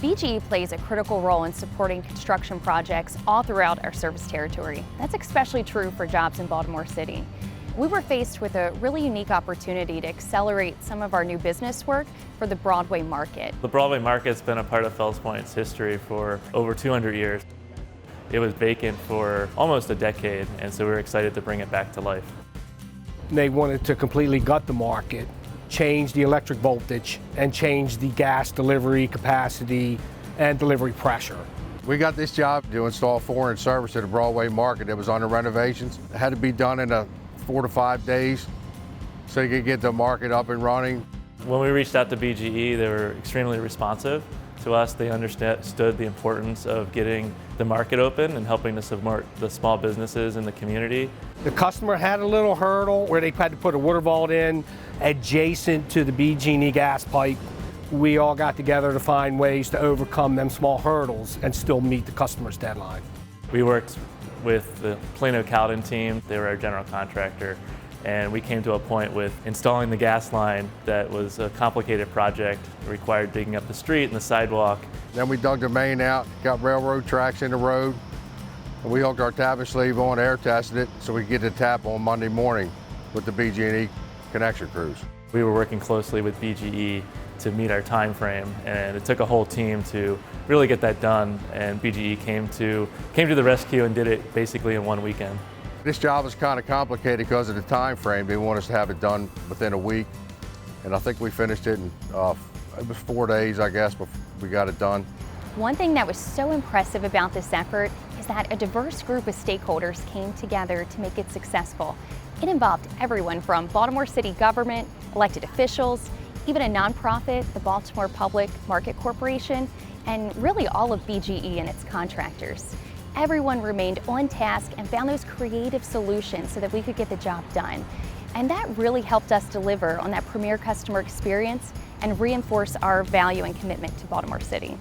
BGE plays a critical role in supporting construction projects all throughout our service territory. That's especially true for jobs in Baltimore City. We were faced with a really unique opportunity to accelerate some of our new business work for the Broadway Market. The Broadway Market's been a part of Fells Point's history for over 200 years. It was vacant for almost a decade, and so we were excited to bring it back to life. They wanted to completely gut the market, change the electric voltage, and change the gas delivery capacity and delivery pressure. We got this job to install 4-inch service at the Broadway Market that was under renovations. It had to be done in 4 to 5 days so you could get the market up and running. When we reached out to BGE, they were extremely responsive to us. They understood the importance of getting the market open and helping to support the small businesses in the community. The customer had a little hurdle where they had to put a water vault in adjacent to the BGE gas pipe. We all got together to find ways to overcome them small hurdles and still meet the customer's deadline. We worked with the Plano Cowden team. They were our general contractor, and we came to a point with installing the gas line that was a complicated project. It required digging up the street and the sidewalk. Then we dug the main out, got railroad tracks in the road, and we hooked our tapping sleeve on, air tested it, so we could get the tap on Monday morning with the BGE connection crews. We were working closely with BGE to meet our time frame, and it took a whole team to really get that done, and BGE came to the rescue and did it basically in one weekend. This job was kind of complicated because of the time frame. They want us to have it done within a week, and I think we finished it in it was 4 days, I guess, before we got it done. One thing that was so impressive about this effort is that a diverse group of stakeholders came together to make it successful. It involved everyone from Baltimore City government, elected officials, even a nonprofit, the Baltimore Public Market Corporation, and really all of BGE and its contractors. Everyone remained on task and found those creative solutions so that we could get the job done. And that really helped us deliver on that premier customer experience and reinforce our value and commitment to Baltimore City.